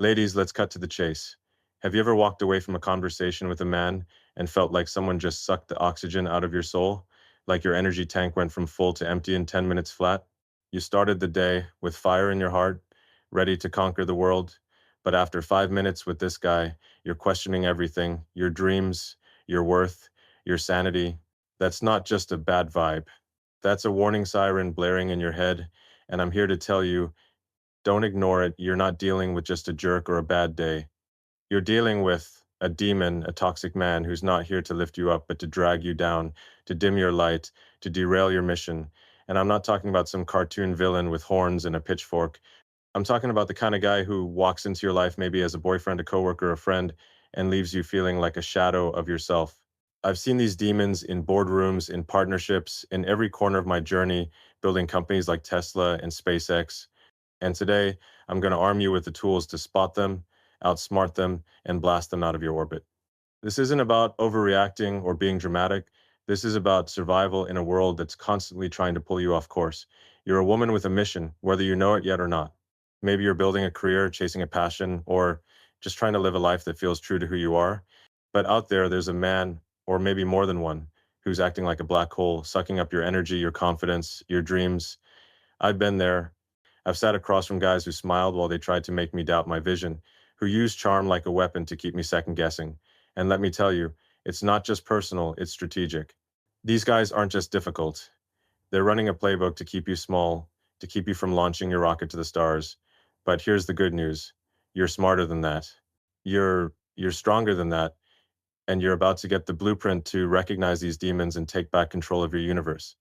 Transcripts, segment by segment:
Ladies, let's cut to the chase. Have you ever walked away from a conversation with a man and felt like someone just sucked the oxygen out of your soul? Like your energy tank went from full to empty in 10 minutes flat? You started the day with fire in your heart, ready to conquer the world. But after 5 minutes with this guy, you're questioning everything, your dreams, your worth, your sanity. That's not just a bad vibe. That's a warning siren blaring in your head. And I'm here to tell you, don't ignore it. You're not dealing with just a jerk or a bad day. You're dealing with a demon, a toxic man who's not here to lift you up, but to drag you down, to dim your light, to derail your mission. And I'm not talking about some cartoon villain with horns and a pitchfork. I'm talking about the kind of guy who walks into your life maybe as a boyfriend, a coworker, a friend, and leaves you feeling like a shadow of yourself. I've seen these demons in boardrooms, in partnerships, in every corner of my journey, building companies like Tesla and SpaceX. And today, I'm going to arm you with the tools to spot them, outsmart them, and blast them out of your orbit. This isn't about overreacting or being dramatic. This is about survival in a world that's constantly trying to pull you off course. You're a woman with a mission, whether you know it yet or not. Maybe you're building a career, chasing a passion, or just trying to live a life that feels true to who you are. But out there, there's a man, or maybe more than one, who's acting like a black hole, sucking up your energy, your confidence, your dreams. I've been there. I've sat across from guys who smiled while they tried to make me doubt my vision, who used charm like a weapon to keep me second guessing. And let me tell you, it's not just personal, it's strategic. These guys aren't just difficult. They're running a playbook to keep you small, to keep you from launching your rocket to the stars. But here's the good news. You're smarter than that. You're stronger than that, and you're about to get the blueprint to recognize these demons and take back control of your universe.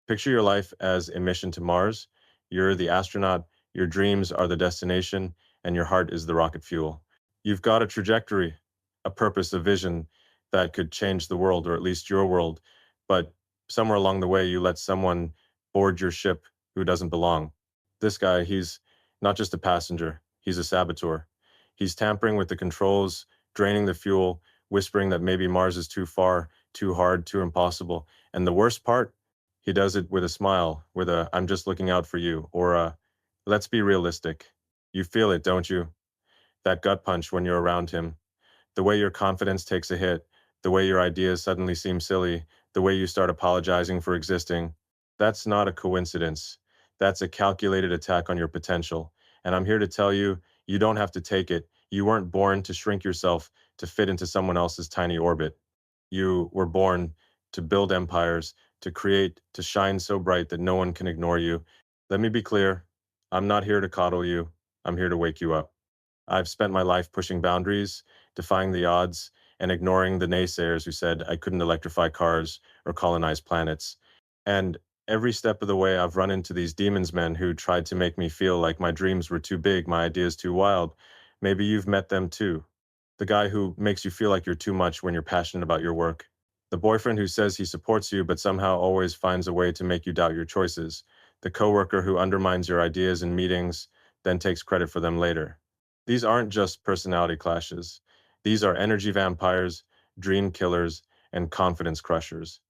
Picture your life as a mission to Mars. You're the astronaut, your dreams are the destination, and your heart is the rocket fuel. You've got a trajectory, a purpose, a vision that could change the world, or at least your world. But somewhere along the way, you let someone board your ship who doesn't belong. This guy, he's not just a passenger, he's a saboteur. He's tampering with the controls, draining the fuel, whispering that maybe Mars is too far, too hard, too impossible. And the worst part, he does it with a smile, with a "I'm just looking out for you," or a "let's be realistic." You feel it, don't you? That gut punch when you're around him. The way your confidence takes a hit, the way your ideas suddenly seem silly, the way you start apologizing for existing. That's not a coincidence. That's a calculated attack on your potential. And I'm here to tell you, you don't have to take it. You weren't born to shrink yourself to fit into someone else's tiny orbit. You were born to build empires, to create, to shine so bright that no one can ignore you. Let me be clear. I'm not here to coddle you. I'm here to wake you up. I've spent my life pushing boundaries, defying the odds, and ignoring the naysayers who said I couldn't electrify cars or colonize planets. And every step of the way, I've run into these demons men who tried to make me feel like my dreams were too big, my ideas too wild. Maybe you've met them too. The guy who makes you feel like you're too much when you're passionate about your work. The boyfriend who says he supports you but somehow always finds a way to make you doubt your choices. The coworker who undermines your ideas in meetings, then takes credit for them later. These aren't just personality clashes. These are energy vampires, dream killers, and confidence crushers.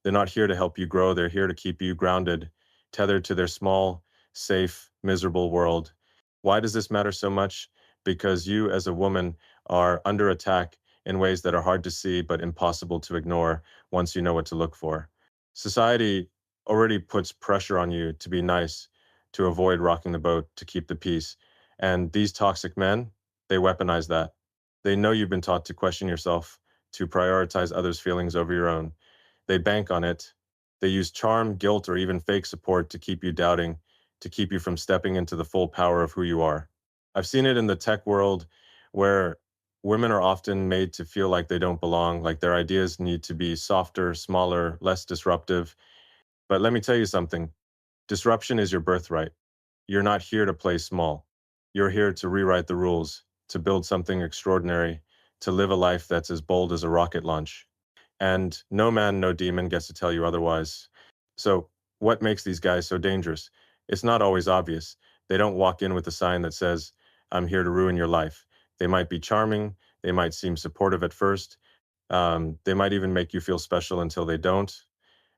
They're not here to help you grow, they're here to keep you grounded, tethered to their small, safe, miserable world. Why does this matter so much? Because you, as a woman, are under attack in ways that are hard to see but impossible to ignore once you know what to look for. Society already puts pressure on you to be nice, to avoid rocking the boat, to keep the peace. And these toxic men, they weaponize that. They know you've been taught to question yourself, to prioritize others' feelings over your own. They bank on it. They use charm, guilt, or even fake support to keep you doubting, to keep you from stepping into the full power of who you are. I've seen it in the tech world where women are often made to feel like they don't belong, like their ideas need to be softer, smaller, less disruptive. But let me tell you something, disruption is your birthright. You're not here to play small. You're here to rewrite the rules, to build something extraordinary, to live a life that's as bold as a rocket launch. And no man, no demon gets to tell you otherwise. So, what makes these guys so dangerous? It's not always obvious. They don't walk in with a sign that says, "I'm here to ruin your life." They might be charming, they might seem supportive at first, they might even make you feel special until they don't.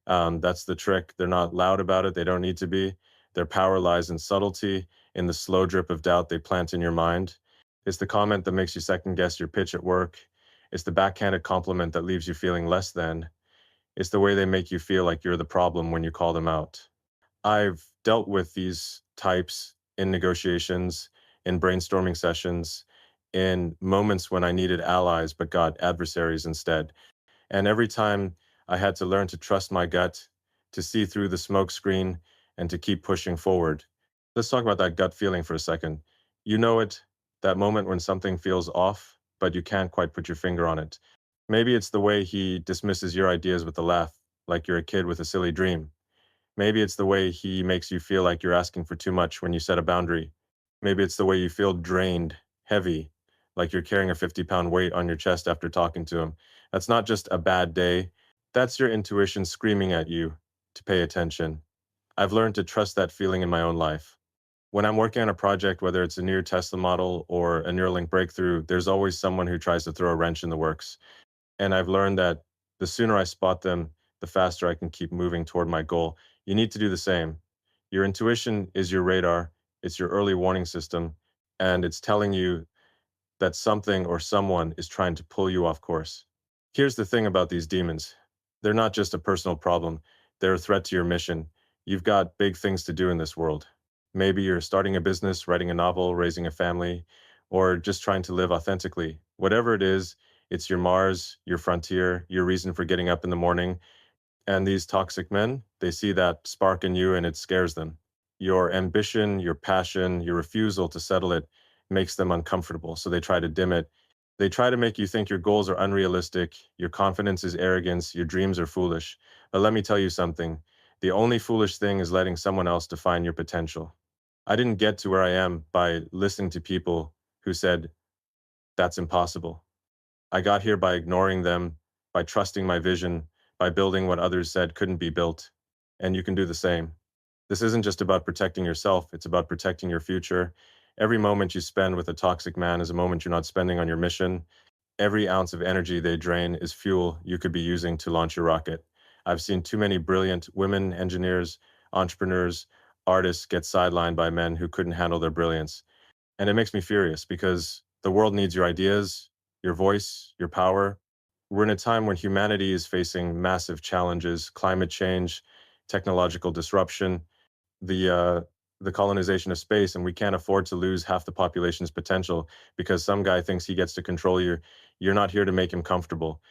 That's the trick. They're not loud about it, they don't need to be. Their power lies in subtlety, in the slow drip of doubt they plant in your mind. It's the comment that makes you second guess your pitch at work. It's the backhanded compliment that leaves you feeling less than. It's the way they make you feel like you're the problem when you call them out. I've dealt with these types in negotiations, in brainstorming sessions, in moments when I needed allies but got adversaries instead. And every time I had to learn to trust my gut, to see through the smoke screen, and to keep pushing forward. Let's talk about that gut feeling for a second. You know it, that moment when something feels off, but you can't quite put your finger on it. Maybe it's the way he dismisses your ideas with a laugh, like you're a kid with a silly dream. Maybe it's the way he makes you feel like you're asking for too much when you set a boundary. Maybe it's the way you feel drained, heavy, like you're carrying a 50-pound weight on your chest after talking to him. That's not just a bad day. That's your intuition screaming at you to pay attention. I've learned to trust that feeling in my own life. When I'm working on a project, whether it's a near Tesla model or a Neuralink breakthrough, there's always someone who tries to throw a wrench in the works. And I've learned that the sooner I spot them, the faster I can keep moving toward my goal. You need to do the same. Your intuition is your radar, it's your early warning system, and it's telling you that something or someone is trying to pull you off course. Here's the thing about these demons, they're not just a personal problem, they're a threat to your mission. You've got big things to do in this world. Maybe you're starting a business, writing a novel, raising a family, or just trying to live authentically. Whatever it is, it's your Mars, your frontier, your reason for getting up in the morning. And these toxic men, they see that spark in you and it scares them. Your ambition, your passion, your refusal to settle it makes them uncomfortable. So they try to dim it. They try to make you think your goals are unrealistic, your confidence is arrogance, your dreams are foolish. But let me tell you something. The only foolish thing is letting someone else define your potential. I didn't get to where I am by listening to people who said, that's impossible. I got here by ignoring them, by trusting my vision, by building what others said couldn't be built. And you can do the same. This isn't just about protecting yourself, it's about protecting your future. Every moment you spend with a toxic man is a moment you're not spending on your mission. Every ounce of energy they drain is fuel you could be using to launch your rocket. I've seen too many brilliant women engineers, entrepreneurs, artists get sidelined by men who couldn't handle their brilliance. And it makes me furious because the world needs your ideas, your voice, your power. We're in a time when humanity is facing massive challenges, climate change, technological disruption, the uh, the colonization of space, and we can't afford to lose half the population's potential because some guy thinks he gets to control you. You're not here to make him comfortable.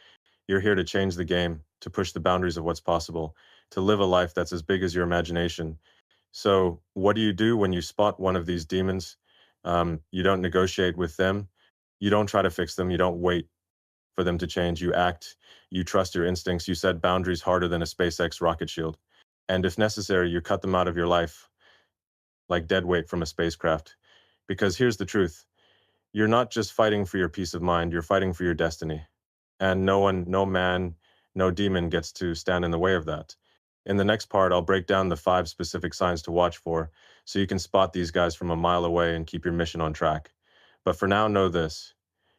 You're here to change the game, to push the boundaries of what's possible, to live a life that's as big as your imagination. So, what do you do when you spot one of these demons? You don't negotiate with them. You don't try to fix them. You don't wait for them to change. You act. You trust your instincts. You set boundaries harder than a SpaceX rocket shield. And if necessary, you cut them out of your life like dead weight from a spacecraft. Because here's the truth, you're not just fighting for your peace of mind, you're fighting for your destiny. And no one, no man, no demon gets to stand in the way of that. In the next part, I'll break down the 5 specific signs to watch for so you can spot these guys from a mile away and keep your mission on track. But for now, know this,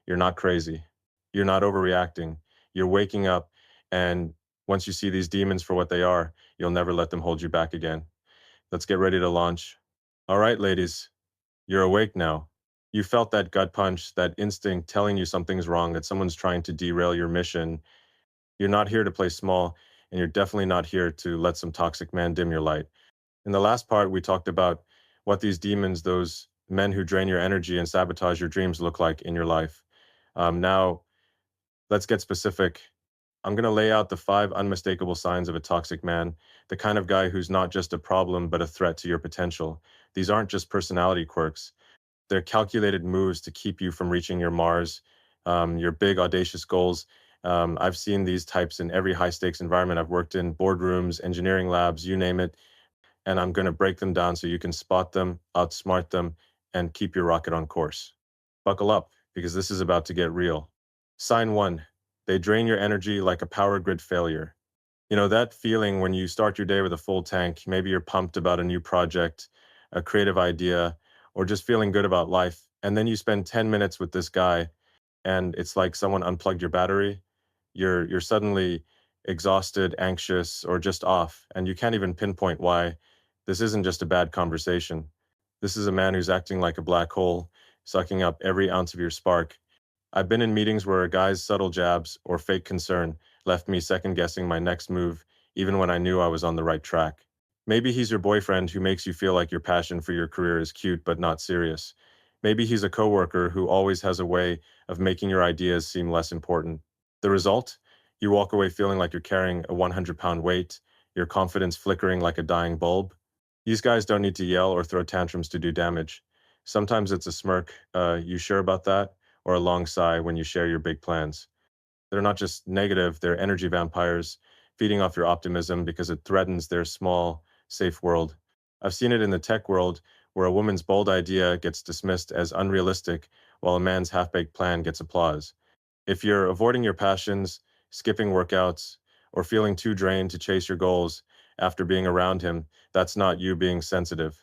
you're not crazy. You're not overreacting. You're waking up, and once you see these demons for what they are, you'll never let them hold you back again. Let's get ready to launch. All right, ladies, you're awake now. You felt that gut punch, that instinct telling you something's wrong, that someone's trying to derail your mission. You're not here to play small, and you're definitely not here to let some toxic man dim your light. In the last part, we talked about what these demons, those men who drain your energy and sabotage your dreams, look like in your life. Now, let's get specific. I'm going to lay out the 5 unmistakable signs of a toxic man, the kind of guy who's not just a problem, but a threat to your potential. These aren't just personality quirks. They're calculated moves to keep you from reaching your Mars, your big, audacious goals. I've seen these types in every high stakes environment I've worked in, boardrooms, engineering labs, you name it. And I'm going to break them down so you can spot them, outsmart them, and keep your rocket on course. Buckle up, because this is about to get real. Sign 1, they drain your energy like a power grid failure. You know, that feeling when you start your day with a full tank, maybe you're pumped about a new project, a creative idea, or just feeling good about life. And then you spend 10 minutes with this guy and it's like someone unplugged your battery. You're suddenly exhausted, anxious, or just off, and you can't even pinpoint why. This isn't just a bad conversation. This is a man who's acting like a black hole, sucking up every ounce of your spark. I've been in meetings where a guy's subtle jabs or fake concern left me second guessing my next move, even when I knew I was on the right track. Maybe he's your boyfriend who makes you feel like your passion for your career is cute but not serious. Maybe he's a coworker who always has a way of making your ideas seem less important. The result? You walk away feeling like you're carrying a 100-pound weight, your confidence flickering like a dying bulb. These guys don't need to yell or throw tantrums to do damage. Sometimes it's a smirk, you sure about that? Or a long sigh when you share your big plans. They're not just negative, they're energy vampires, feeding off your optimism because it threatens their small, safe world. I've seen it in the tech world where a woman's bold idea gets dismissed as unrealistic while a man's half baked plan gets applause. If you're avoiding your passions, skipping workouts, or feeling too drained to chase your goals after being around him, that's not you being sensitive.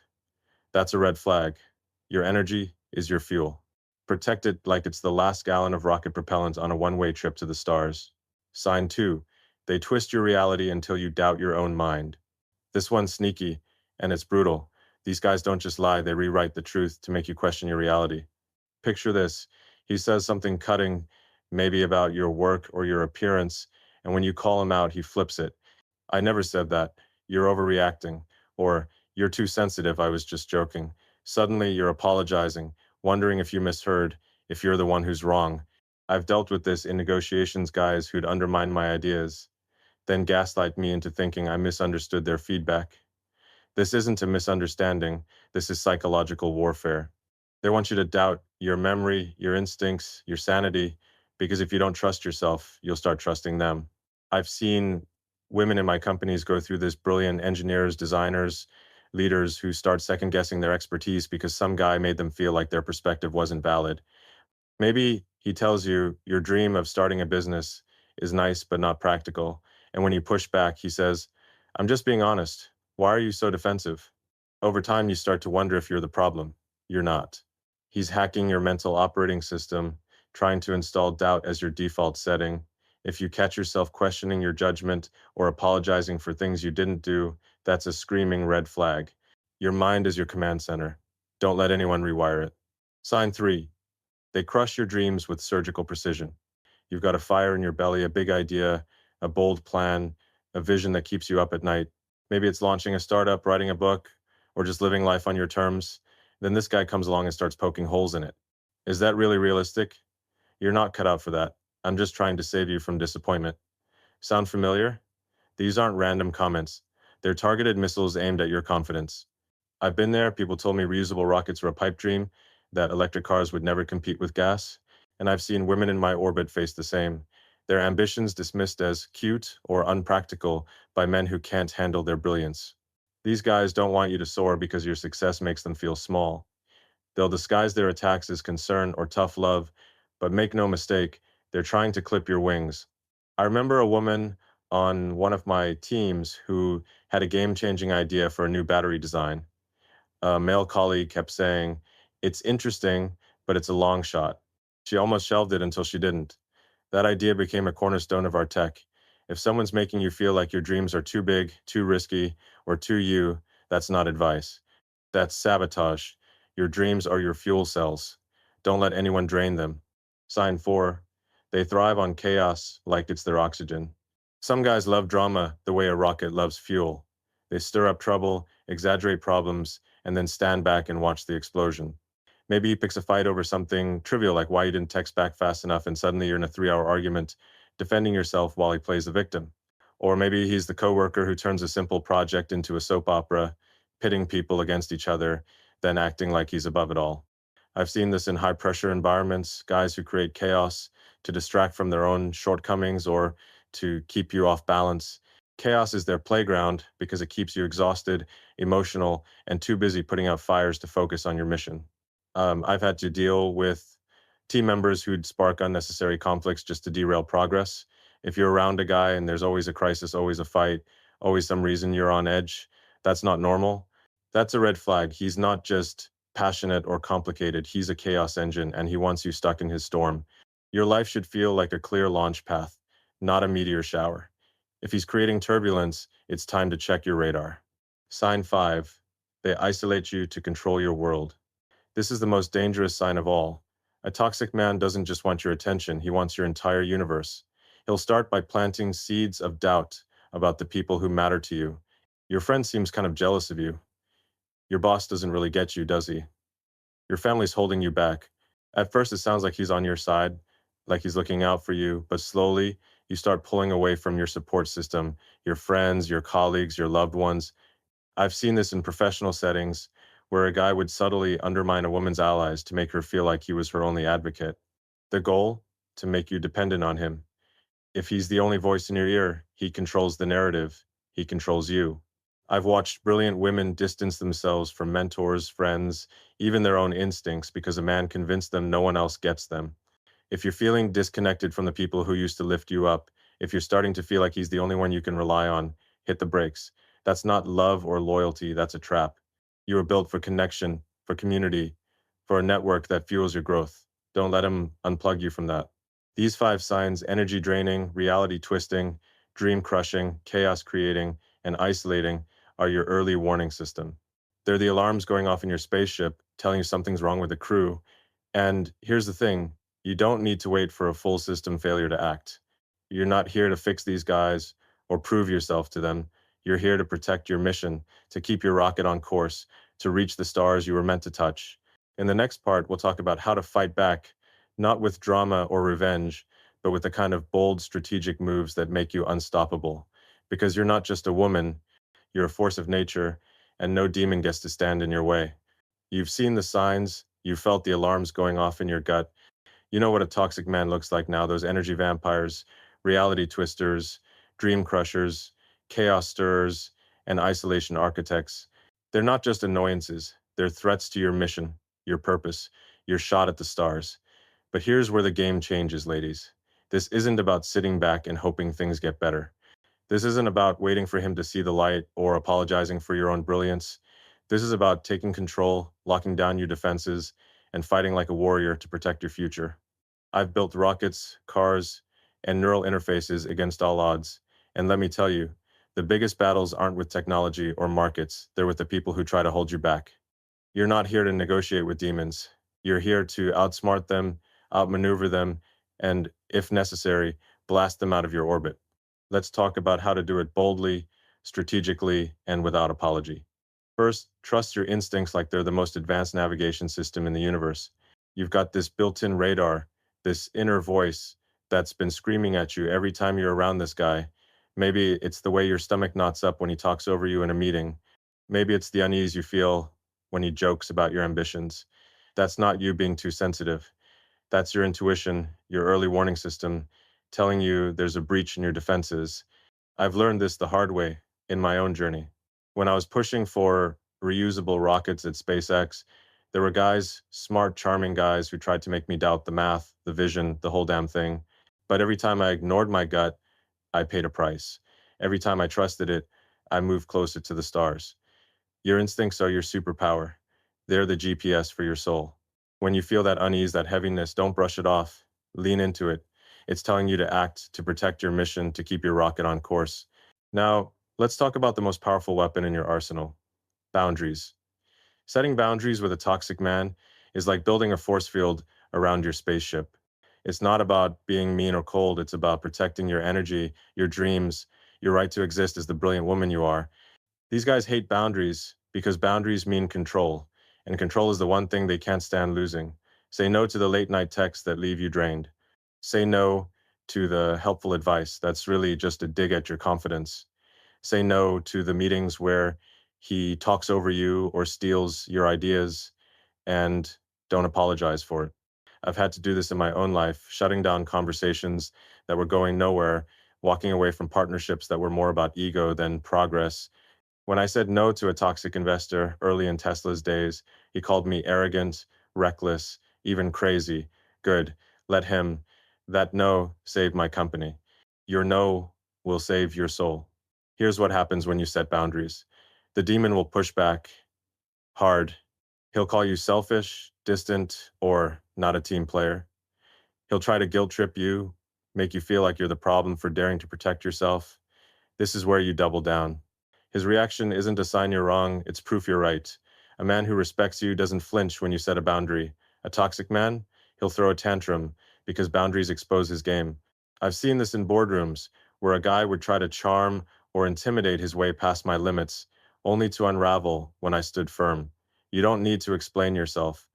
That's a red flag. Your energy is your fuel. Protect it like it's the last gallon of rocket propellant on a one-way trip to the stars. Sign 2. They twist your reality until you doubt your own mind. This one's sneaky, and it's brutal. These guys don't just lie, they rewrite the truth to make you question your reality. Picture this. He says something cutting, maybe about your work or your appearance, and when you call him out, he flips it. I never said that. You're overreacting. Or, you're too sensitive, I was just joking. Suddenly, you're apologizing, wondering if you misheard, if you're the one who's wrong. I've dealt with this in negotiations guys who'd undermine my ideas, then gaslight me into thinking I misunderstood their feedback. This isn't a misunderstanding, this is psychological warfare. They want you to doubt your memory, your instincts, your sanity, because if you don't trust yourself, you'll start trusting them. I've seen women in my companies go through this, brilliant engineers, designers, leaders who start second guessing their expertise because some guy made them feel like their perspective wasn't valid. Maybe he tells you your dream of starting a business is nice but not practical. And when you push back, he says, I'm just being honest. Why are you so defensive? Over time, you start to wonder if you're the problem. You're not. He's hacking your mental operating system, trying to install doubt as your default setting. If you catch yourself questioning your judgment or apologizing for things you didn't do, that's a screaming red flag. Your mind is your command center. Don't let anyone rewire it. Sign 3. They crush your dreams with surgical precision. You've got a fire in your belly, a big idea, a bold plan, a vision that keeps you up at night. Maybe it's launching a startup, writing a book, or just living life on your terms. Then this guy comes along and starts poking holes in it. Is that really realistic? You're not cut out for that. I'm just trying to save you from disappointment. Sound familiar? These aren't random comments. They're targeted missiles aimed at your confidence. I've been there. People told me reusable rockets were a pipe dream, that electric cars would never compete with gas. And I've seen women in my orbit face the same. Their ambitions dismissed as cute or unpractical by men who can't handle their brilliance. These guys don't want you to soar because your success makes them feel small. They'll disguise their attacks as concern or tough love, but make no mistake, they're trying to clip your wings. I remember a woman on one of my teams who had a game-changing idea for a new battery design. A male colleague kept saying, it's interesting, but it's a long shot. She almost shelved it until she didn't. That idea became a cornerstone of our tech. If someone's making you feel like your dreams are too big, too risky, or too you, that's not advice. That's sabotage. Your dreams are your fuel cells. Don't let anyone drain them. Sign 4. They thrive on chaos like it's their oxygen. Some guys love drama the way a rocket loves fuel. They stir up trouble, exaggerate problems, and then stand back and watch the explosion. Maybe he picks a fight over something trivial like why you didn't text back fast enough, and suddenly you're in a 3-hour argument defending yourself while he plays the victim. Or maybe he's the coworker who turns a simple project into a soap opera, pitting people against each other, then acting like he's above it all. I've seen this in high pressure environments, guys who create chaos to distract from their own shortcomings or to keep you off balance. Chaos is their playground because it keeps you exhausted, emotional, and too busy putting out fires to focus on your mission. I've had to deal with team members who'd spark unnecessary conflicts just to derail progress. If you're around a guy and there's always a crisis, always a fight, always some reason you're on edge, that's not normal. That's a red flag. He's not just passionate or complicated. He's a chaos engine and he wants you stuck in his storm. Your life should feel like a clear launch path, not a meteor shower. If he's creating turbulence, it's time to check your radar. Sign 5. They isolate you to control your world. This is the most dangerous sign of all. A toxic man doesn't just want your attention, he wants your entire universe. He'll start by planting seeds of doubt about the people who matter to you. Your friend seems kind of jealous of you. Your boss doesn't really get you, does he? Your family's holding you back. At first, it sounds like he's on your side, like he's looking out for you, but slowly you start pulling away from your support system, your friends, your colleagues, your loved ones. I've seen this in professional settings where a guy would subtly undermine a woman's allies to make her feel like he was her only advocate. The goal? To make you dependent on him. If he's the only voice in your ear, he controls the narrative. He controls you. I've watched brilliant women distance themselves from mentors, friends, even their own instincts because a man convinced them no one else gets them. If you're feeling disconnected from the people who used to lift you up, if you're starting to feel like he's the only one you can rely on, hit the brakes. That's not love or loyalty, that's a trap. You were built for connection, for community, for a network that fuels your growth. Don't let him unplug you from that. These five signs, energy draining, reality twisting, dream crushing, chaos creating, and isolating, are your early warning system. They're the alarms going off in your spaceship telling you something's wrong with the crew. And here's the thing, you don't need to wait for a full system failure to act. You're not here to fix these guys or prove yourself to them. You're here to protect your mission, to keep your rocket on course, to reach the stars you were meant to touch. In the next part, we'll talk about how to fight back, not with drama or revenge, but with the kind of bold strategic moves that make you unstoppable. Because you're not just a woman, you're a force of nature, and no demon gets to stand in your way. You've seen the signs, you've felt the alarms going off in your gut. You know what a toxic man looks like now, those energy vampires, reality twisters, dream crushers, chaos stirrers, and isolation architects. They're not just annoyances, they're threats to your mission, your purpose, your shot at the stars. But here's where the game changes, ladies. This isn't about sitting back and hoping things get better. This isn't about waiting for him to see the light or apologizing for your own brilliance. This is about taking control, locking down your defenses, and fighting like a warrior to protect your future. I've built rockets, cars, and neural interfaces against all odds. And let me tell you, the biggest battles aren't with technology or markets, they're with the people who try to hold you back. You're not here to negotiate with demons. You're here to outsmart them, outmaneuver them, and, if necessary, blast them out of your orbit. Let's talk about how to do it boldly, strategically, and without apology. First, trust your instincts like they're the most advanced navigation system in the universe. You've got this built-in radar, this inner voice that's been screaming at you every time you're around this guy. Maybe it's the way your stomach knots up when he talks over you in a meeting. Maybe it's the unease you feel when he jokes about your ambitions. That's not you being too sensitive. That's your intuition, your early warning system, telling you there's a breach in your defenses. I've learned this the hard way in my own journey. When I was pushing for reusable rockets at SpaceX, there were guys, smart, charming guys, who tried to make me doubt the math, the vision, the whole damn thing. But every time I ignored my gut, I paid a price. Every time I trusted it, I moved closer to the stars. Your instincts are your superpower. They're the GPS for your soul. When you feel that unease, that heaviness, don't brush it off. Lean into it. It's telling you to act, to protect your mission, to keep your rocket on course. Now, let's talk about the most powerful weapon in your arsenal: boundaries. Setting boundaries with a toxic man is like building a force field around your spaceship. It's not about being mean or cold, it's about protecting your energy, your dreams, your right to exist as the brilliant woman you are. These guys hate boundaries because boundaries mean control, and control is the one thing they can't stand losing. Say no to the late night texts that leave you drained. Say no to the helpful advice that's really just a dig at your confidence. Say no to the meetings where he talks over you or steals your ideas, and don't apologize for it. I've had to do this in my own life, shutting down conversations that were going nowhere, walking away from partnerships that were more about ego than progress. When I said no to a toxic investor early in Tesla's days, he called me arrogant, reckless, even crazy. Good. Let him. That no saved my company. Your no will save your soul. Here's what happens when you set boundaries. The demon will push back hard. He'll call you selfish, distant, or not a team player. He'll try to guilt trip you, make you feel like you're the problem for daring to protect yourself. This is where you double down. His reaction isn't a sign you're wrong, it's proof you're right. A man who respects you doesn't flinch when you set a boundary. A toxic man, he'll throw a tantrum because boundaries expose his game. I've seen this in boardrooms where a guy would try to charm or intimidate his way past my limits, only to unravel when I stood firm. You don't need to explain yourself.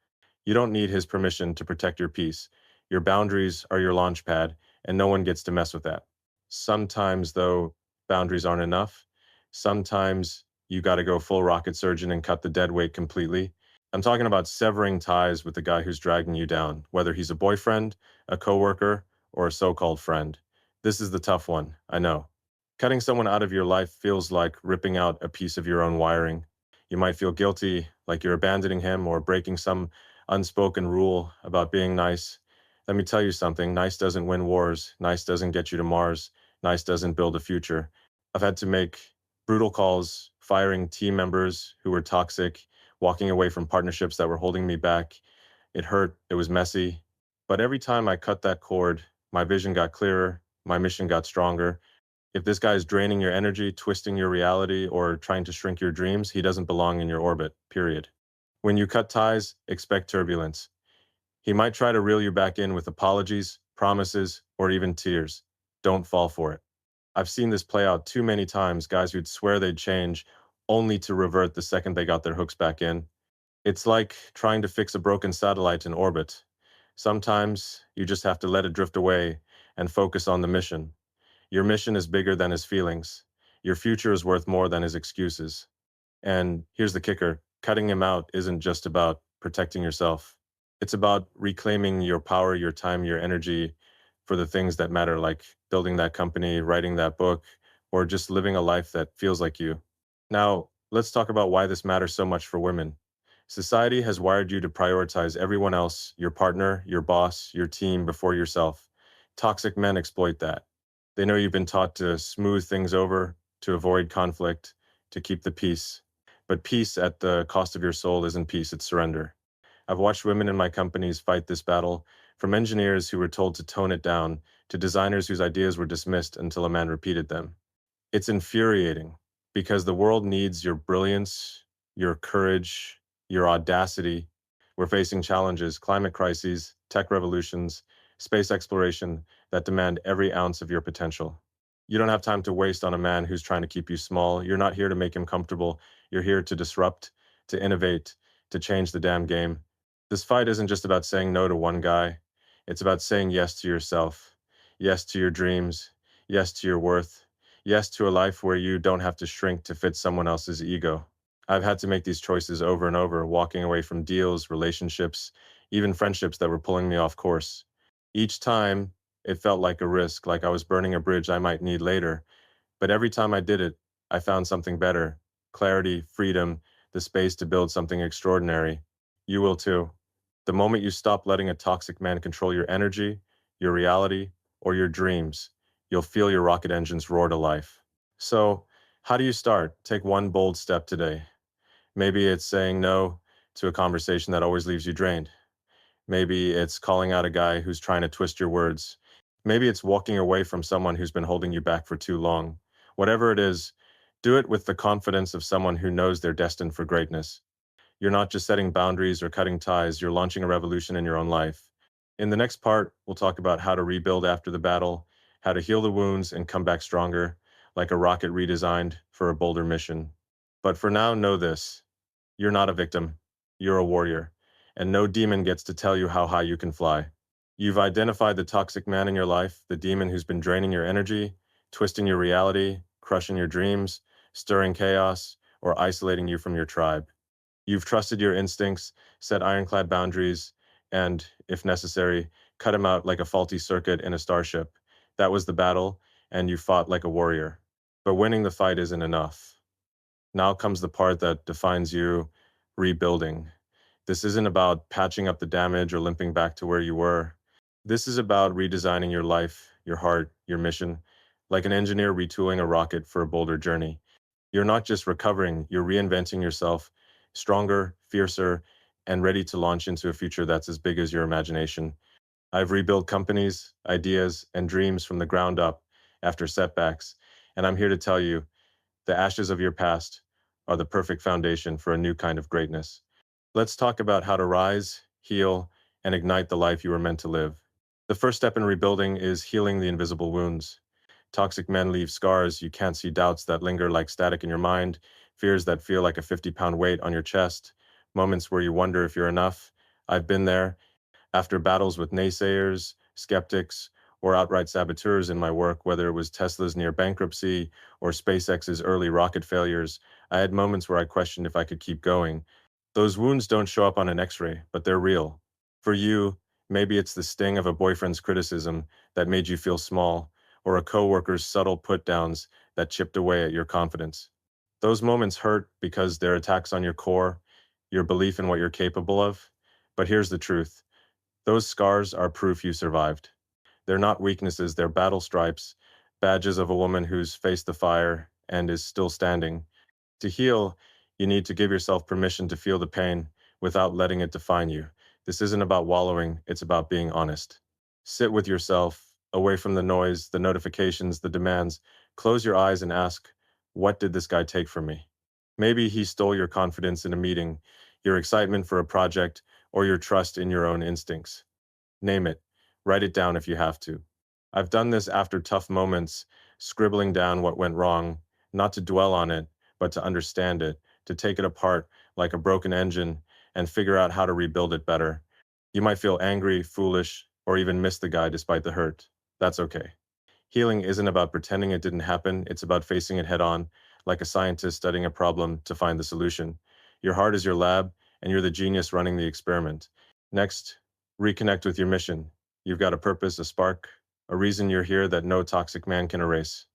You don't need his permission to protect your peace. Your boundaries are your launch pad, and no one gets to mess with that. Sometimes, though, boundaries aren't enough. Sometimes you got to go full rocket surgeon and cut the dead weight completely. I'm talking about severing ties with the guy who's dragging you down, whether he's a boyfriend, a coworker, or a so-called friend. This is the tough one, I know. Cutting someone out of your life feels like ripping out a piece of your own wiring. You might feel guilty, like you're abandoning him or breaking some unspoken rule about being nice. Let me tell you something, nice doesn't win wars, nice doesn't get you to Mars, nice doesn't build a future. I've had to make brutal calls, firing team members who were toxic, walking away from partnerships that were holding me back. It hurt, it was messy. But every time I cut that cord, my vision got clearer, my mission got stronger. If this guy is draining your energy, twisting your reality, or trying to shrink your dreams, he doesn't belong in your orbit, period. When you cut ties, expect turbulence. He might try to reel you back in with apologies, promises, or even tears. Don't fall for it. I've seen this play out too many times, guys who'd swear they'd change, only to revert the second they got their hooks back in. It's like trying to fix a broken satellite in orbit. Sometimes you just have to let it drift away and focus on the mission. Your mission is bigger than his feelings. Your future is worth more than his excuses. And here's the kicker, cutting him out isn't just about protecting yourself. It's about reclaiming your power, your time, your energy for the things that matter, like building that company, writing that book, or just living a life that feels like you. Now, let's talk about why this matters so much for women. Society has wired you to prioritize everyone else, your partner, your boss, your team before yourself. Toxic men exploit that. They know you've been taught to smooth things over, to avoid conflict, to keep the peace. But peace at the cost of your soul isn't peace, it's surrender. I've watched women in my companies fight this battle, from engineers who were told to tone it down to designers whose ideas were dismissed until a man repeated them. It's infuriating because the world needs your brilliance, your courage, your audacity. We're facing challenges, climate crises, tech revolutions, space exploration that demand every ounce of your potential. You don't have time to waste on a man who's trying to keep you small. You're not here to make him comfortable. You're here to disrupt, to innovate, to change the damn game. This fight isn't just about saying no to one guy. It's about saying yes to yourself, yes to your dreams, yes to your worth, yes to a life where you don't have to shrink to fit someone else's ego. I've had to make these choices over and over, walking away from deals, relationships, even friendships that were pulling me off course. Each time, it felt like a risk, like I was burning a bridge I might need later. But every time I did it, I found something better, clarity, freedom, the space to build something extraordinary. You will too. The moment you stop letting a toxic man control your energy, your reality, or your dreams, you'll feel your rocket engines roar to life. So, how do you start? Take one bold step today. Maybe it's saying no to a conversation that always leaves you drained. Maybe it's calling out a guy who's trying to twist your words. Maybe it's walking away from someone who's been holding you back for too long. Whatever it is, do it with the confidence of someone who knows they're destined for greatness. You're not just setting boundaries or cutting ties, you're launching a revolution in your own life. In the next part, we'll talk about how to rebuild after the battle, how to heal the wounds and come back stronger, like a rocket redesigned for a bolder mission. But for now, know this, you're not a victim, you're a warrior, and no demon gets to tell you how high you can fly. You've identified the toxic man in your life, the demon who's been draining your energy, twisting your reality, crushing your dreams, stirring chaos, or isolating you from your tribe. You've trusted your instincts, set ironclad boundaries, and, if necessary, cut him out like a faulty circuit in a starship. That was the battle, and you fought like a warrior. But winning the fight isn't enough. Now comes the part that defines you, rebuilding. This isn't about patching up the damage or limping back to where you were. This is about redesigning your life, your heart, your mission, like an engineer retooling a rocket for a bolder journey. You're not just recovering, you're reinventing yourself, stronger, fiercer, and ready to launch into a future that's as big as your imagination. I've rebuilt companies, ideas, and dreams from the ground up after setbacks, and I'm here to tell you the ashes of your past are the perfect foundation for a new kind of greatness. Let's talk about how to rise, heal, and ignite the life you were meant to live. The first step in rebuilding is healing the invisible wounds. Toxic men leave scars you can't see, doubts that linger like static in your mind, fears that feel like a 50-pound weight on your chest, moments where you wonder if you're enough. I've been there. After battles with naysayers, skeptics, or outright saboteurs in my work, whether it was Tesla's near bankruptcy or SpaceX's early rocket failures, I had moments where I questioned if I could keep going. Those wounds don't show up on an x-ray, but they're real. For you, maybe it's the sting of a boyfriend's criticism that made you feel small, or a coworker's subtle put-downs that chipped away at your confidence. Those moments hurt because they're attacks on your core, your belief in what you're capable of. But here's the truth. Those scars are proof you survived. They're not weaknesses, they're battle stripes, badges of a woman who's faced the fire and is still standing. To heal, you need to give yourself permission to feel the pain without letting it define you. This isn't about wallowing, it's about being honest. Sit with yourself, away from the noise, the notifications, the demands. Close your eyes and ask, what did this guy take from me? Maybe he stole your confidence in a meeting, your excitement for a project, or your trust in your own instincts. Name it. Write it down if you have to. I've done this after tough moments, scribbling down what went wrong, not to dwell on it, but to understand it, to take it apart like a broken engine and figure out how to rebuild it better. You might feel angry, foolish, or even miss the guy despite the hurt. That's okay. Healing isn't about pretending it didn't happen, it's about facing it head on, like a scientist studying a problem to find the solution. Your heart is your lab, and you're the genius running the experiment. Next, reconnect with your mission. You've got a purpose, a spark, a reason you're here that no toxic man can erase.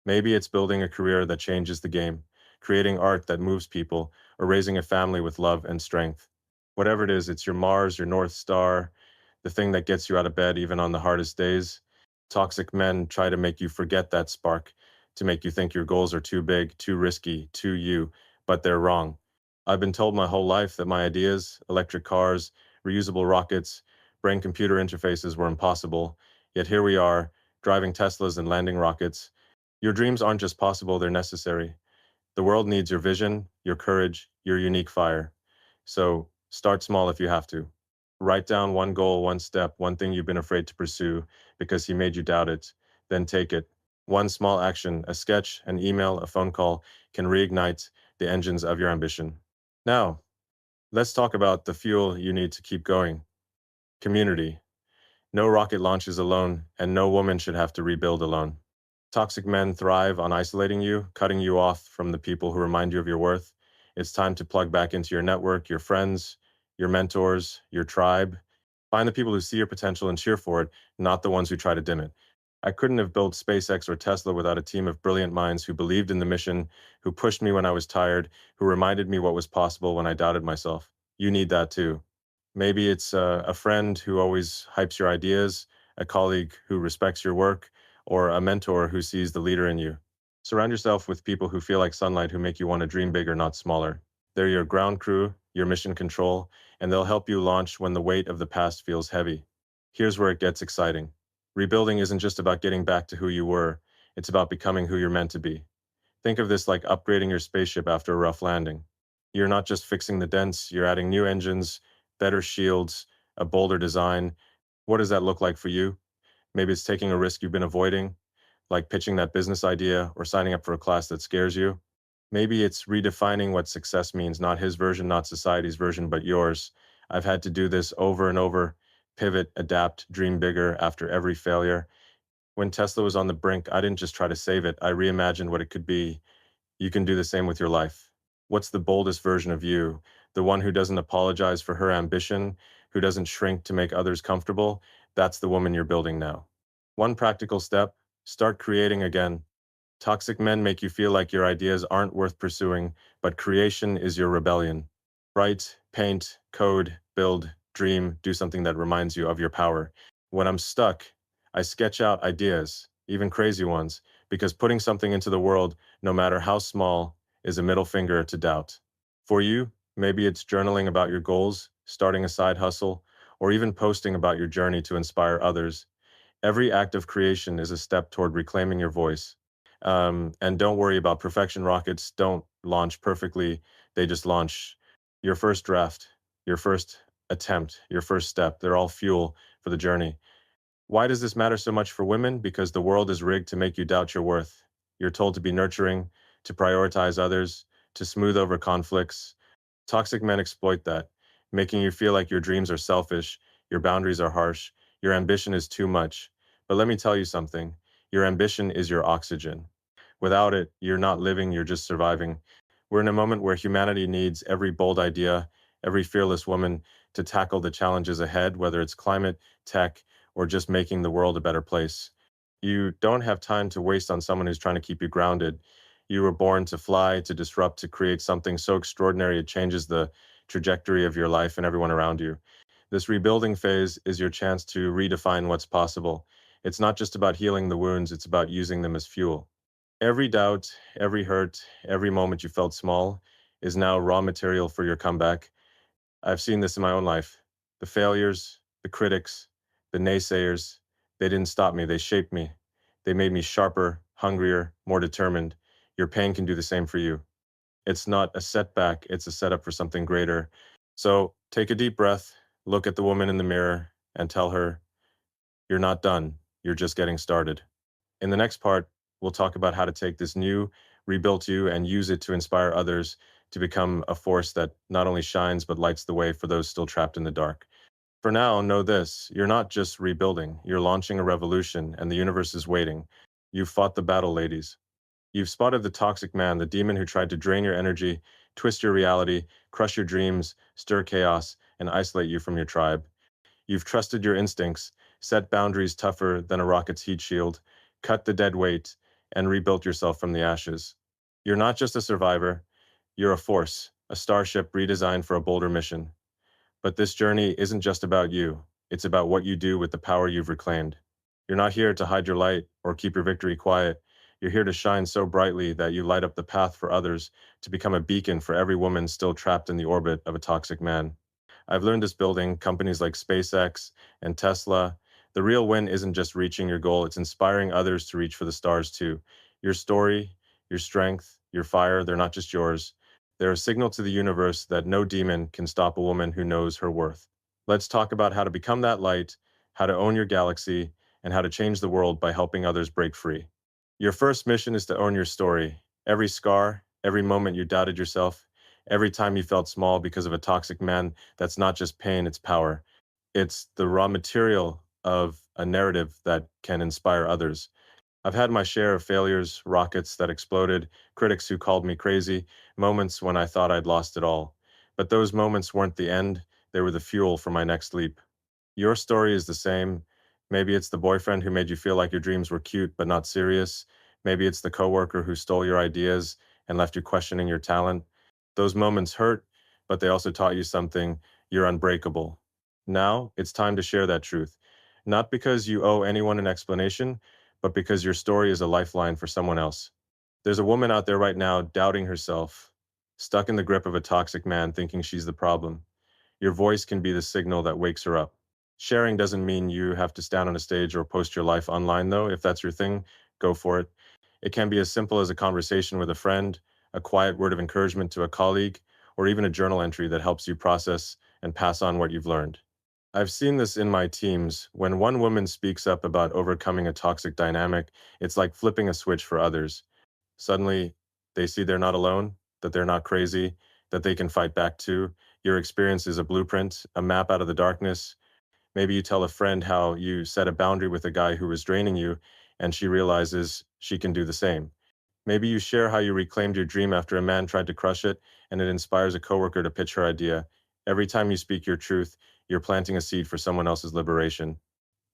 Maybe it's building a career that changes the game, creating art that moves people, or raising a family with love and strength. Whatever it is, it's your Mars, your North Star, the thing that gets you out of bed even on the hardest days. Toxic men try to make you forget that spark, to make you think your goals are too big, too risky, too you, but they're wrong. I've been told my whole life that my ideas, electric cars, reusable rockets, brain-computer interfaces were impossible, yet here we are, driving Teslas and landing rockets. Your dreams aren't just possible, they're necessary. The world needs your vision, your courage, your unique fire. So start small if you have to. Write down one goal, one step, one thing you've been afraid to pursue because he made you doubt it. Then take it. One small action, a sketch, an email, a phone call, can reignite the engines of your ambition. Now, let's talk about the fuel you need to keep going. Community. No rocket launches alone, and no woman should have to rebuild alone. Toxic men thrive on isolating you, cutting you off from the people who remind you of your worth. It's time to plug back into your network, your friends, your mentors, your tribe. Find the people who see your potential and cheer for it, not the ones who try to dim it. I couldn't have built SpaceX or Tesla without a team of brilliant minds who believed in the mission, who pushed me when I was tired, who reminded me what was possible when I doubted myself. You need that too. Maybe it's a friend who always hypes your ideas, a colleague who respects your work, or a mentor who sees the leader in you. Surround yourself with people who feel like sunlight, who make you want to dream bigger, not smaller. They're your ground crew, your mission control, and they'll help you launch when the weight of the past feels heavy. Here's where it gets exciting. Rebuilding isn't just about getting back to who you were, it's about becoming who you're meant to be. Think of this like upgrading your spaceship after a rough landing. You're not just fixing the dents, you're adding new engines, better shields, a bolder design. What does that look like for you? Maybe it's taking a risk you've been avoiding, like pitching that business idea or signing up for a class that scares you. Maybe it's redefining what success means, not his version, not society's version, but yours. I've had to do this over and over, pivot, adapt, dream bigger after every failure. When Tesla was on the brink, I didn't just try to save it, I reimagined what it could be. You can do the same with your life. What's the boldest version of you? The one who doesn't apologize for her ambition, who doesn't shrink to make others comfortable? That's the woman you're building now. One practical step, start creating again. Toxic men make you feel like your ideas aren't worth pursuing, but creation is your rebellion. Write, paint, code, build, dream, do something that reminds you of your power. When I'm stuck, I sketch out ideas, even crazy ones, because putting something into the world, no matter how small, is a middle finger to doubt. For you, maybe it's journaling about your goals, starting a side hustle, or even posting about your journey to inspire others. Every act of creation is a step toward reclaiming your voice. And don't worry about perfection. Rockets don't launch perfectly, they just launch. Your first draft, your first attempt, your first step, they're all fuel for the journey. Why does this matter so much for women? Because the world is rigged to make you doubt your worth. You're told to be nurturing, to prioritize others, to smooth over conflicts. Toxic men exploit that, making you feel like your dreams are selfish, your boundaries are harsh, your ambition is too much. But let me tell you something, your ambition is your oxygen. Without it, you're not living, you're just surviving. We're in a moment where humanity needs every bold idea, every fearless woman to tackle the challenges ahead, whether it's climate, tech, or just making the world a better place. You don't have time to waste on someone who's trying to keep you grounded. You were born to fly, to disrupt, to create something so extraordinary it changes the trajectory of your life and everyone around you. This rebuilding phase is your chance to redefine what's possible. It's not just about healing the wounds, it's about using them as fuel. Every doubt, every hurt, every moment you felt small is now raw material for your comeback. I've seen this in my own life. The failures, the critics, the naysayers, they didn't stop me, they shaped me. They made me sharper, hungrier, more determined. Your pain can do the same for you. It's not a setback, it's a setup for something greater. So take a deep breath, look at the woman in the mirror, and tell her, you're not done, you're just getting started. In the next part, we'll talk about how to take this new, rebuilt you and use it to inspire others to become a force that not only shines but lights the way for those still trapped in the dark. For now, know this, you're not just rebuilding, you're launching a revolution, and the universe is waiting. You've fought the battle, ladies. You've spotted the toxic man, the demon who tried to drain your energy, twist your reality, crush your dreams, stir chaos, and isolate you from your tribe. You've trusted your instincts, set boundaries tougher than a rocket's heat shield, cut the dead weight, and rebuilt yourself from the ashes. You're not just a survivor, you're a force, a starship redesigned for a bolder mission. But this journey isn't just about you, it's about what you do with the power you've reclaimed. You're not here to hide your light or keep your victory quiet. You're here to shine so brightly that you light up the path for others, to become a beacon for every woman still trapped in the orbit of a toxic man. I've learned this building companies like SpaceX and Tesla. The real win isn't just reaching your goal, it's inspiring others to reach for the stars too. Your story, your strength, your fire, they're not just yours. They're a signal to the universe that no demon can stop a woman who knows her worth. Let's talk about how to become that light, how to own your galaxy, and how to change the world by helping others break free. Your first mission is to own your story. Every scar, every moment you doubted yourself, every time you felt small because of a toxic man, that's not just pain, it's power. It's the raw material of a narrative that can inspire others. I've had my share of failures, rockets that exploded, critics who called me crazy, moments when I thought I'd lost it all. But those moments weren't the end, they were the fuel for my next leap. Your story is the same. Maybe it's the boyfriend who made you feel like your dreams were cute but not serious. Maybe it's the coworker who stole your ideas and left you questioning your talent. Those moments hurt, but they also taught you something. You're unbreakable. Now it's time to share that truth. Not because you owe anyone an explanation, but because your story is a lifeline for someone else. There's a woman out there right now doubting herself, stuck in the grip of a toxic man thinking she's the problem. Your voice can be the signal that wakes her up. Sharing doesn't mean you have to stand on a stage or post your life online, though. If that's your thing, go for it. It can be as simple as a conversation with a friend, a quiet word of encouragement to a colleague, or even a journal entry that helps you process and pass on what you've learned. I've seen this in my teams. When one woman speaks up about overcoming a toxic dynamic, it's like flipping a switch for others. Suddenly, they see they're not alone, that they're not crazy, that they can fight back too. Your experience is a blueprint, a map out of the darkness. Maybe you tell a friend how you set a boundary with a guy who was draining you, and she realizes she can do the same. Maybe you share how you reclaimed your dream after a man tried to crush it, and it inspires a coworker to pitch her idea. Every time you speak your truth, you're planting a seed for someone else's liberation.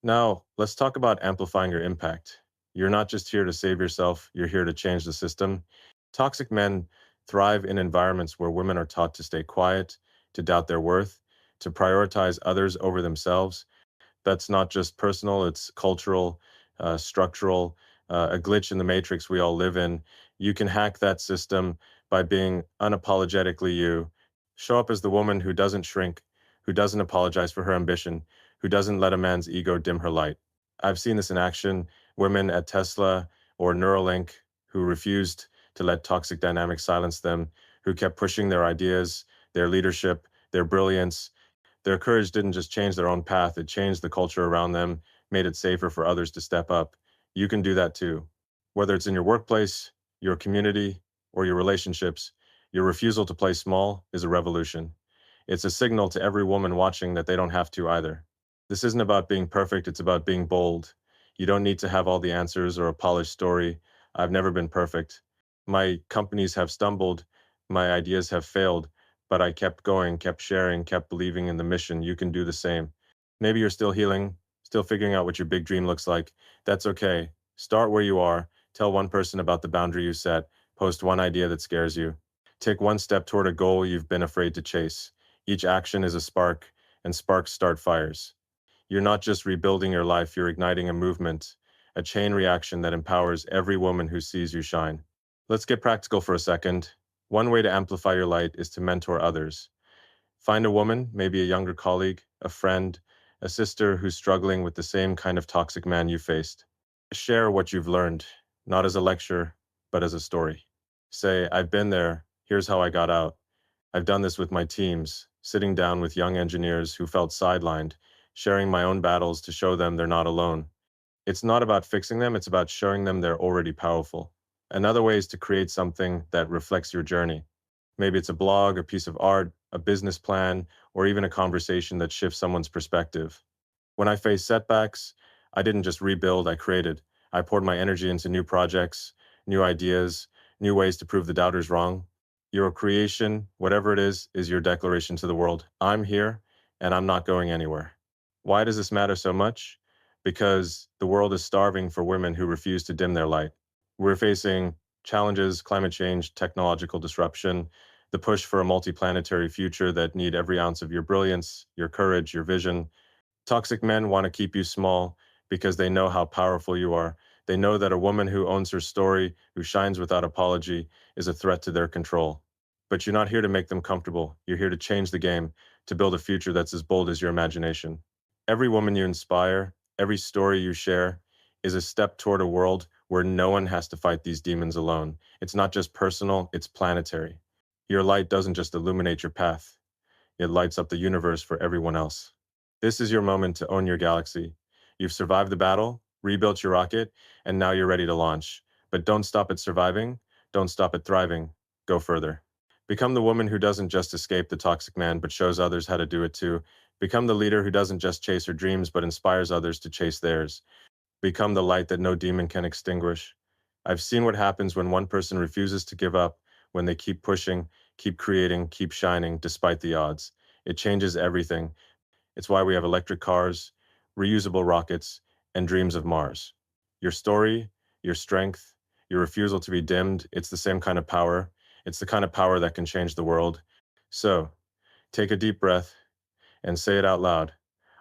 Now, let's talk about amplifying your impact. You're not just here to save yourself, you're here to change the system. Toxic men thrive in environments where women are taught to stay quiet, to doubt their worth, to prioritize others over themselves. That's not just personal, it's cultural, structural, a glitch in the matrix we all live in. You can hack that system by being unapologetically you. Show up as the woman who doesn't shrink, who doesn't apologize for her ambition, who doesn't let a man's ego dim her light. I've seen this in action. Women at Tesla or Neuralink, who refused to let toxic dynamics silence them, who kept pushing their ideas, their leadership, their brilliance. Their courage didn't just change their own path, it changed the culture around them, made it safer for others to step up. You can do that too. Whether it's in your workplace, your community, or your relationships, your refusal to play small is a revolution. It's a signal to every woman watching that they don't have to either. This isn't about being perfect, it's about being bold. You don't need to have all the answers or a polished story. I've never been perfect. My companies have stumbled, my ideas have failed, but I kept going, kept sharing, kept believing in the mission. You can do the same. Maybe you're still healing, still figuring out what your big dream looks like. That's okay. Start where you are. Tell one person about the boundary you set. Post one idea that scares you. Take one step toward a goal you've been afraid to chase. Each action is a spark, and sparks start fires. You're not just rebuilding your life, you're igniting a movement, a chain reaction that empowers every woman who sees you shine. Let's get practical for a second. One way to amplify your light is to mentor others. Find a woman, maybe a younger colleague, a friend, a sister who's struggling with the same kind of toxic man you faced. Share what you've learned, not as a lecture, but as a story. Say, I've been there, here's how I got out. I've done this with my teams, sitting down with young engineers who felt sidelined, sharing my own battles to show them they're not alone. It's not about fixing them, it's about showing them they're already powerful. Another way is to create something that reflects your journey. Maybe it's a blog, a piece of art, a business plan, or even a conversation that shifts someone's perspective. When I faced setbacks, I didn't just rebuild, I created. I poured my energy into new projects, new ideas, new ways to prove the doubters wrong. Your creation, whatever it is your declaration to the world. I'm here and I'm not going anywhere. Why does this matter so much? Because the world is starving for women who refuse to dim their light. We're facing challenges, climate change, technological disruption, the push for a multiplanetary future that need every ounce of your brilliance, your courage, your vision. Toxic men want to keep you small because they know how powerful you are. They know that a woman who owns her story, who shines without apology, is a threat to their control. But you're not here to make them comfortable. You're here to change the game, to build a future that's as bold as your imagination. Every woman you inspire, every story you share, is a step toward a world where no one has to fight these demons alone. It's not just personal, it's planetary. Your light doesn't just illuminate your path, it lights up the universe for everyone else. This is your moment to own your galaxy. You've survived the battle, rebuilt your rocket, and now you're ready to launch. But don't stop at surviving, don't stop at thriving. Go further. Become the woman who doesn't just escape the toxic man, but shows others how to do it too. Become the leader who doesn't just chase her dreams, but inspires others to chase theirs. Become the light that no demon can extinguish. I've seen what happens when one person refuses to give up, when they keep pushing, keep creating, keep shining, despite the odds. It changes everything. It's why we have electric cars, reusable rockets, and dreams of Mars. Your story, your strength, your refusal to be dimmed, it's the same kind of power. It's the kind of power that can change the world. So, take a deep breath and say it out loud.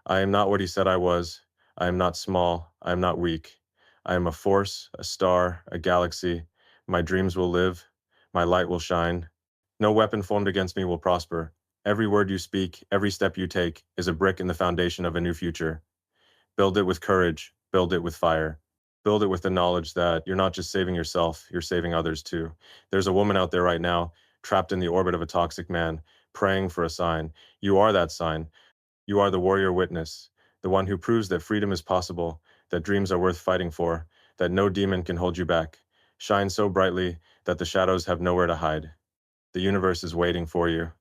I am not what he said I was. I am not small. I am not weak. I am a force, a star, a galaxy. My dreams will live. My light will shine. No weapon formed against me will prosper. Every word you speak, every step you take is a brick in the foundation of a new future. Build it with courage. Build it with fire. Build it with the knowledge that you're not just saving yourself, you're saving others too. There's a woman out there right now, trapped in the orbit of a toxic man, praying for a sign. You are that sign. You are the warrior witness, the one who proves that freedom is possible, that dreams are worth fighting for, that no demon can hold you back. Shine so brightly that the shadows have nowhere to hide. The universe is waiting for you.